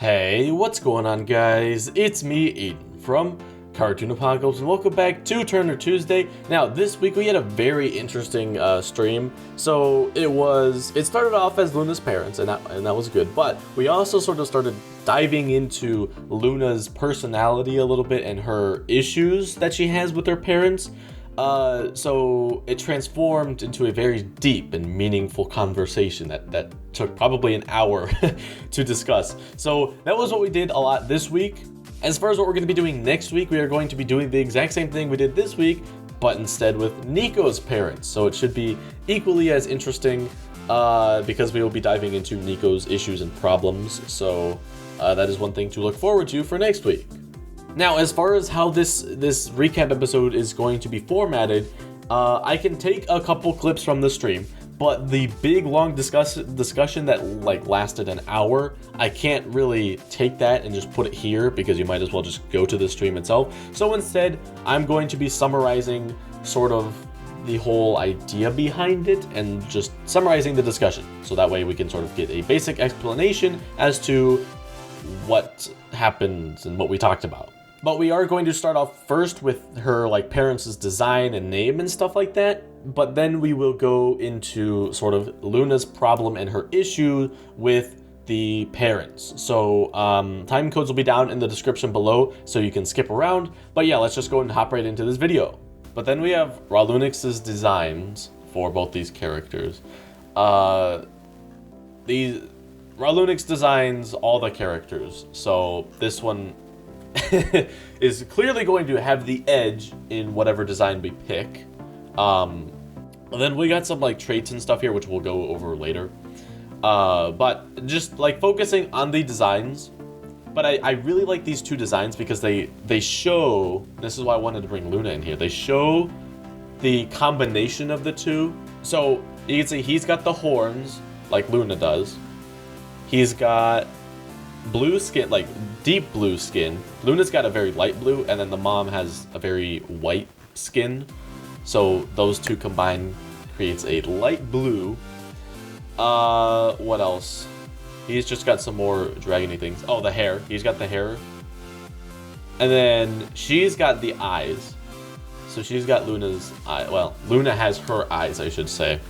Hey, what's going on, guys? It's me, Aiden, from Cartoon Apocalypse, and welcome back to Turner Tuesday. Now, this week we had a very interesting stream. So it started off as Luna's parents, and that was good. But we also sort of started diving into Luna's personality a little bit and her issues that she has with her parents. So it transformed into a very deep and meaningful conversation that took probably an hour to discuss. So that was what we did a lot this week. As far as what we're going to be doing next week, we are going to be doing the exact same thing we did this week, but instead with Nico's parents. So it should be equally as interesting because we will be diving into Nico's issues and problems. So that is one thing to look forward to for next week. Now, as far as how this recap episode is going to be formatted, I can take a couple clips from the stream, but the big long discussion that lasted an hour, I can't really take that and just put it here because you might as well just go to the stream itself. So instead, I'm going to be summarizing sort of the whole idea behind it and just summarizing the discussion. So that way we can sort of get a basic explanation as to what happened and what we talked about. But we are going to start off first with her parents' design and name and stuff like that. But then we will go into sort of Luna's problem and her issue with the parents. So time codes will be down in the description below so you can skip around. But yeah, let's just go and hop right into this video. But then we have Ralunix's designs for both these characters. Ralunix designs all the characters. So this one is clearly going to have the edge in whatever design we pick. And then we got some traits and stuff here, which we'll go over later. But just focusing on the designs. But I really like these two designs because they show, this is why I wanted to bring Luna in here. They show the combination of the two. So you can see he's got the horns like Luna does. He's got blue skin, deep blue skin. Luna's got a very light blue, and then the mom has a very white skin. So those two combined creates a light blue. What else? He's just got some more dragony things. Oh, the hair. He's got the hair. And then she's got the eyes. So she's got Luna's eye. Well, Luna has her eyes, I should say.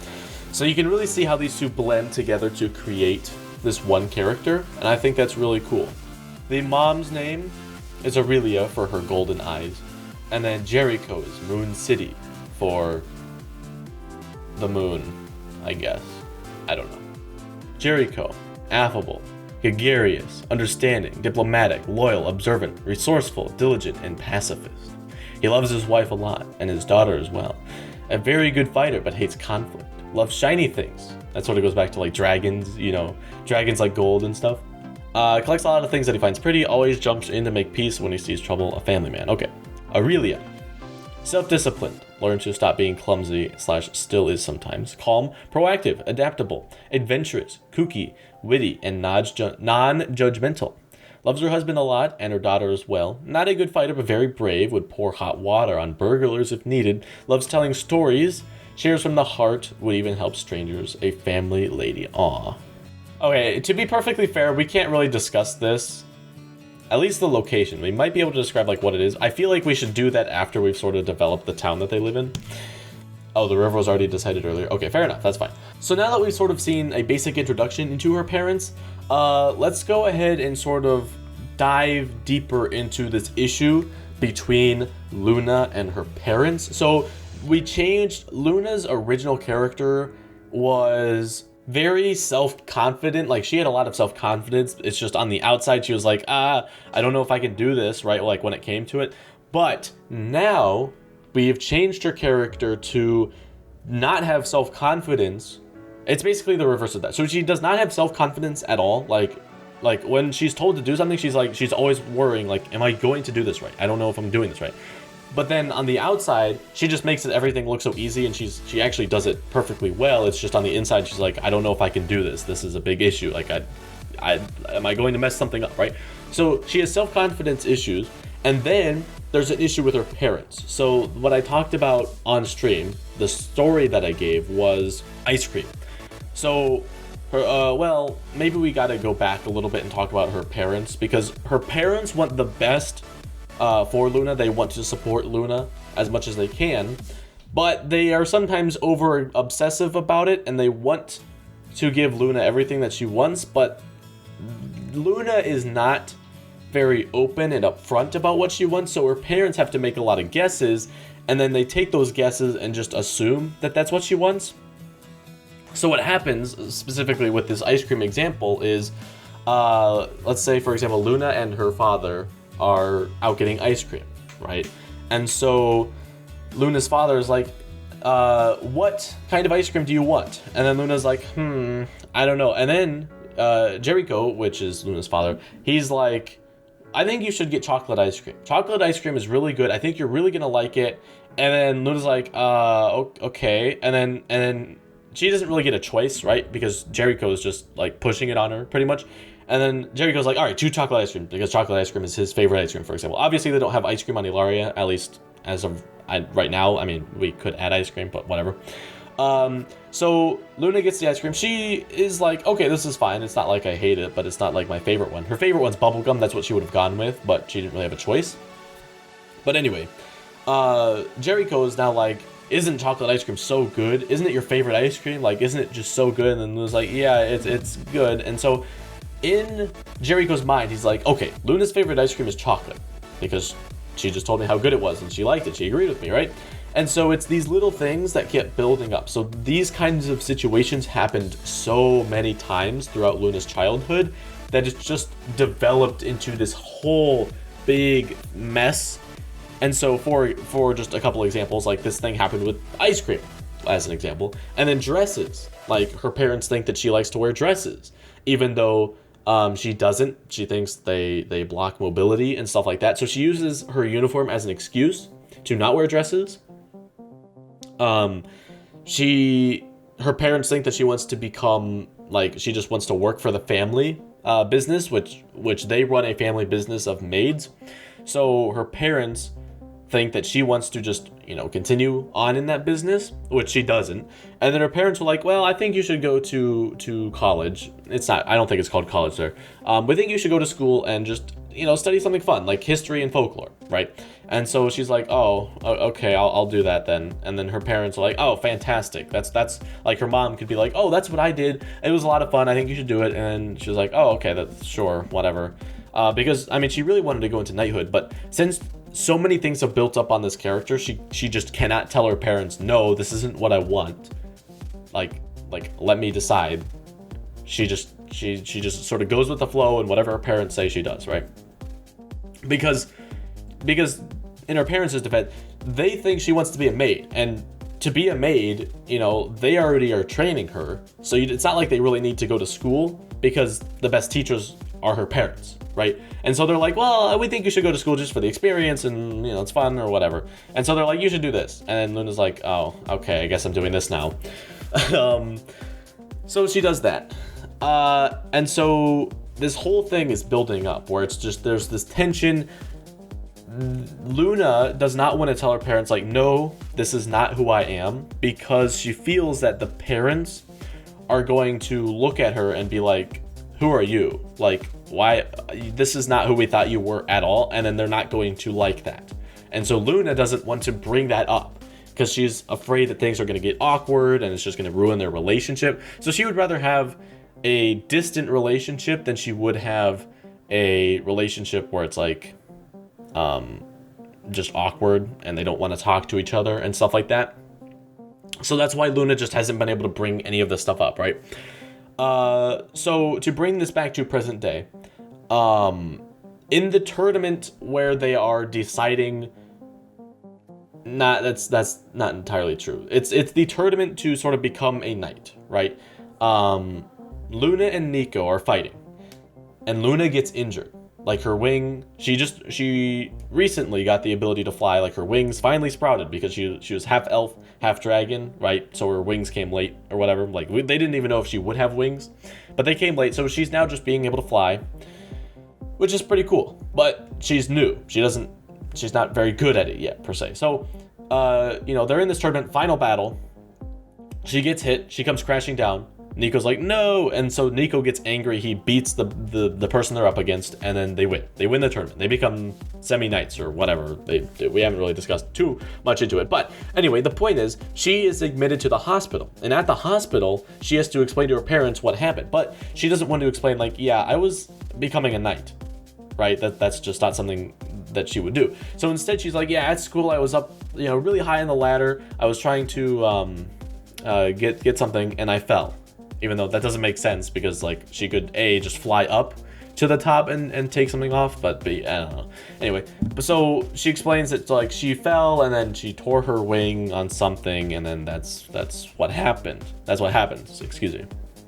So you can really see how these two blend together to create this one character, and I think that's really cool. The mom's name is Aurelia for her golden eyes, and then Jericho is Moon City for the moon, I guess. I don't know. Jericho, affable, gregarious, understanding, diplomatic, loyal, observant, resourceful, diligent, and pacifist. He loves his wife a lot, and his daughter as well. A very good fighter, but hates conflict. Loves shiny things. That sort of goes back to dragons, dragons like gold and stuff. Collects a lot of things that he finds pretty, always jumps in to make peace when he sees trouble, a family man. Okay. Aurelia. Self-disciplined, learns to stop being clumsy / still is sometimes. Calm, proactive, adaptable, adventurous, kooky, witty, and non-judgmental. Loves her husband a lot and her daughter as well. Not a good fighter, but very brave, would pour hot water on burglars if needed. Loves telling stories. Shares from the heart, would even help strangers, a family lady. Aw. Okay, to be perfectly fair, we can't really discuss this. At least the location. We might be able to describe what it is. I feel like we should do that after we've sort of developed the town that they live in. Oh, the river was already decided earlier. Okay, fair enough, that's fine. So now that we've sort of seen a basic introduction into her parents, let's go ahead and sort of dive deeper into this issue between Luna and her parents. So we changed. Luna's original character was very self-confident. She had a lot of self-confidence. It's just on the outside she was I don't know if I can do this, right? When it came to it. But now we have changed her character to not have self-confidence. It's basically the reverse of that. So she does not have self-confidence at all. When she's told to do something, she's always worrying, am I going to do this right? I don't know if I'm doing this right. But then on the outside, she just makes everything look so easy, and she actually does it perfectly well. It's just on the inside, she's I don't know if I can do this. This is a big issue. Am I going to mess something up, right? So she has self-confidence issues, and then there's an issue with her parents. So what I talked about on stream, the story that I gave was ice cream. So Well, maybe we gotta go back a little bit and talk about her parents, because her parents want the best for Luna. They want to support Luna as much as they can, but they are sometimes over obsessive about it, and they want to give Luna everything that she wants, but Luna is not very open and upfront about what she wants, so her parents have to make a lot of guesses, and then they take those guesses and just assume that that's what she wants. So what happens, specifically with this ice cream example, is, let's say, for example, Luna and her father are out getting ice cream, right? And so Luna's father is like, what kind of ice cream do you want? And then Luna's like, I don't know. And then Jericho, which is Luna's father, he's like, I think you should get chocolate ice cream. Chocolate ice cream is really good. I think you're really gonna like it. And then Luna's like, okay. And then she doesn't really get a choice, right? Because Jericho is just like pushing it on her pretty much. And then Jericho's like, all right, choose chocolate ice cream, because chocolate ice cream is his favorite ice cream, for example. Obviously, they don't have ice cream on Ilaria, at least as of right now. I mean, we could add ice cream, but whatever. So Luna gets the ice cream. She is like, okay, this is fine. It's not like I hate it, but it's not like my favorite one. Her favorite one's bubblegum. That's what she would have gone with, but she didn't really have a choice. But anyway, Jericho is now like, isn't chocolate ice cream so good? Isn't it your favorite ice cream? Like, isn't it just so good? And Luna's like, yeah, it's good. And so in Jericho's mind, he's like, okay, Luna's favorite ice cream is chocolate, because she just told me how good it was and she liked it. She agreed with me, right? And so it's these little things that kept building up. So these kinds of situations happened so many times throughout Luna's childhood that it's just developed into this whole big mess. And so for just a couple examples, like this thing happened with ice cream, as an example. And then dresses. Like, her parents think that she likes to wear dresses, even though she doesn't. She thinks they block mobility and stuff like that. So she uses her uniform as an excuse to not wear dresses. Her parents think that she wants to become, like, she just wants to work for the family business, which they run a family business of maids. So her parents think that she wants to just, continue on in that business, which she doesn't. And then her parents were like, well, I think you should go to college. I don't think it's called college there. We think you should go to school and just, study something fun, like history and folklore, right? And so she's like, oh, okay, I'll do that then. And then her parents are like, oh, fantastic. That's like, her mom could be like, oh, that's what I did. It was a lot of fun. I think you should do it. And she was like, oh, okay, that's sure, whatever. Because, I mean, she really wanted to go into knighthood, but since so many things have built up on this character, she just cannot tell her parents, no, this isn't what I want. Like, let me decide. She just sort of goes with the flow, and whatever her parents say, she does, right? Because in her parents' defense, they think she wants to be a maid, and to be a maid, they already are training her. So it's not like they really need to go to school, because the best teachers are her parents, right? And so they're like, well, we think you should go to school just for the experience, and it's fun or whatever. And so they're like, you should do this. And then Luna's like, oh, okay, I guess I'm doing this now. So she does that. And so this whole thing is building up where it's just, there's this tension. Luna does not want to tell her parents, like, no, this is not who I am, because she feels that the parents are going to look at her and be like, who are you? Like, why? This is not who we thought you were at all. And then they're not going to like that. And so Luna doesn't want to bring that up, because she's afraid that things are going to get awkward and it's just going to ruin their relationship. So she would rather have a distant relationship than she would have a relationship where it's like, just awkward and they don't want to talk to each other and stuff like that. So that's why Luna just hasn't been able to bring any of this stuff up, right? So to bring this back to present day, in the tournament where they are deciding, that's not entirely true. It's the tournament to sort of become a knight, right? Luna and Nico are fighting, and Luna gets injured. Like, her wing, she recently got the ability to fly. Like, her wings finally sprouted because she was half elf, half dragon, right? So her wings came late or whatever. Like, they didn't even know if she would have wings, but they came late. So she's now just being able to fly, which is pretty cool. But she's new. She's not very good at it yet, per se. So, they're in this tournament, final battle. She gets hit. She comes crashing down. Nico's like, no, and so Nico gets angry. He beats the person they're up against, and then they win. They win the tournament. They become semi-knights or whatever. We haven't really discussed too much into it, but anyway, the point is, she is admitted to the hospital, and at the hospital, she has to explain to her parents what happened, but she doesn't want to explain, like, yeah, I was becoming a knight, right? That's just not something that she would do. So instead, she's like, yeah, at school, I was up, really high on the ladder. I was trying to get something, and I fell. Even though that doesn't make sense, because like she could just fly up to the top and take something off, but B, I don't know. Anyway, but so she explains that like she fell and then she tore her wing on something, and then that's what happened. That's what happened. Excuse me.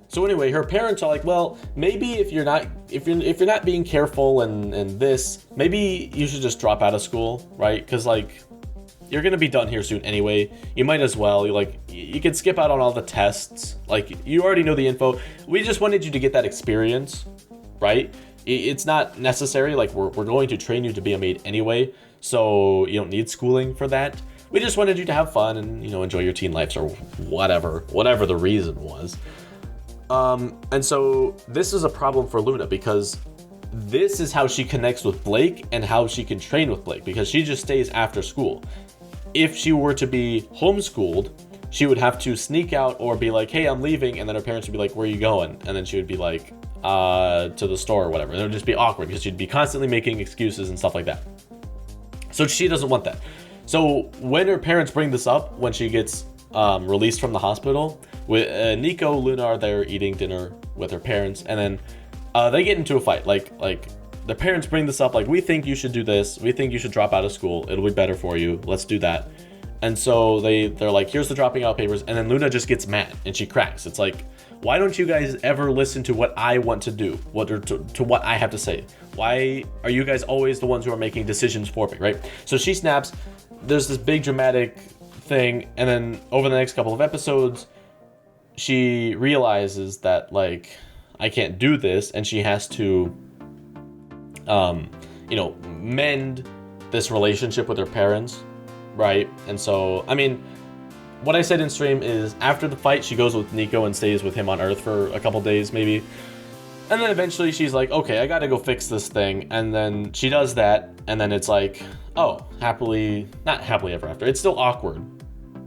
So anyway, her parents are like, well, maybe if you're not being careful and this, maybe you should just drop out of school, right? Because like, you're gonna be done here soon anyway. You might as well. You can skip out on all the tests. Like, you already know the info. We just wanted you to get that experience, right? It's not necessary. Like, we're going to train you to be a maid anyway, so you don't need schooling for that. We just wanted you to have fun and enjoy your teen lives or whatever the reason was. And so this is a problem for Luna, because this is how she connects with Blake and how she can train with Blake, because she just stays after school. If she were to be homeschooled, she would have to sneak out or be like, hey, I'm leaving, and then her parents would be like, where are you going? And then she would be like, to the store or whatever. And it would just be awkward because she'd be constantly making excuses and stuff like that. So she doesn't want that. So when her parents bring this up, when she gets released from the hospital, with Nico, Luna are there eating dinner with her parents, and then they get into a fight. Like the parents bring this up, like, we think you should do this. We think you should drop out of school. It'll be better for you. Let's do that. And so they're like, here's the dropping out papers. And then Luna just gets mad and she cracks. It's like, why don't you guys ever listen to what I want to do? To what I have to say? Why are you guys always the ones who are making decisions for me, right? So she snaps. There's this big dramatic thing. And then over the next couple of episodes, she realizes that, like, I can't do this. And she has to mend this relationship with her parents, right? And so, I mean, what I said in stream is after the fight, she goes with Nico and stays with him on Earth for a couple days, maybe. And then eventually she's like, okay, I gotta go fix this thing. And then she does that, and then it's like, oh, not happily ever after. It's still awkward,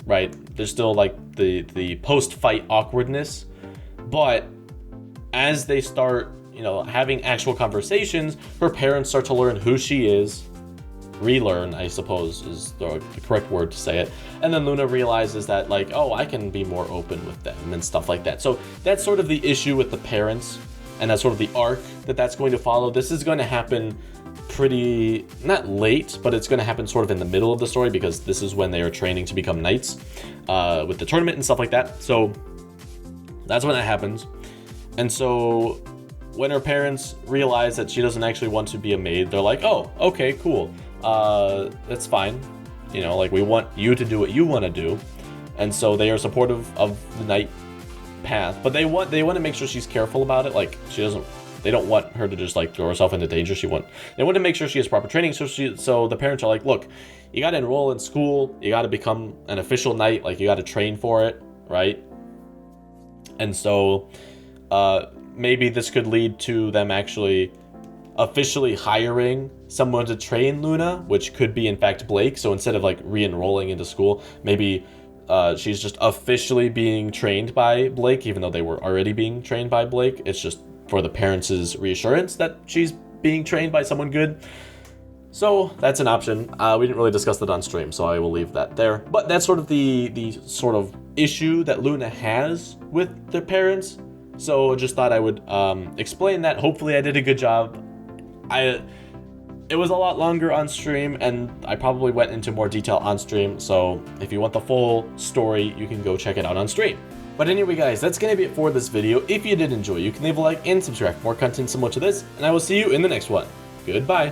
right? There's still like the post-fight awkwardness. But as they start having actual conversations, her parents start to learn who she is. Relearn, I suppose, is the correct word to say it. And then Luna realizes that, like, oh, I can be more open with them and stuff like that. So that's sort of the issue with the parents, and that's sort of the arc that's going to follow. This is going to happen pretty, not late, but it's going to happen sort of in the middle of the story, because this is when they are training to become knights with the tournament and stuff like that. So that's when that happens. And so when her parents realize that she doesn't actually want to be a maid, they're like, oh, okay, cool. That's fine. Like, we want you to do what you want to do. And so they are supportive of the knight path, but they want to make sure she's careful about it. Like, they don't want her to just like throw herself into danger. They want to make sure she has proper training. So the parents are like, look, you got to enroll in school. You got to become an official knight. Like, you got to train for it, right? And so, maybe this could lead to them actually officially hiring someone to train Luna, which could be in fact Blake. So instead of like re-enrolling into school, maybe she's just officially being trained by Blake, even though they were already being trained by Blake. It's just for the parents' reassurance that she's being trained by someone good. So that's an option. We didn't really discuss that on stream, so I will leave that there. But that's sort of the sort of issue that Luna has with the parents. So just thought I would explain that. Hopefully I did a good job. It was a lot longer on stream, and I probably went into more detail on stream. So if you want the full story, you can go check it out on stream. But anyway, guys, that's going to be it for this video. If you did enjoy, you can leave a like and subscribe for more content similar to this, and I will see you in the next one. Goodbye.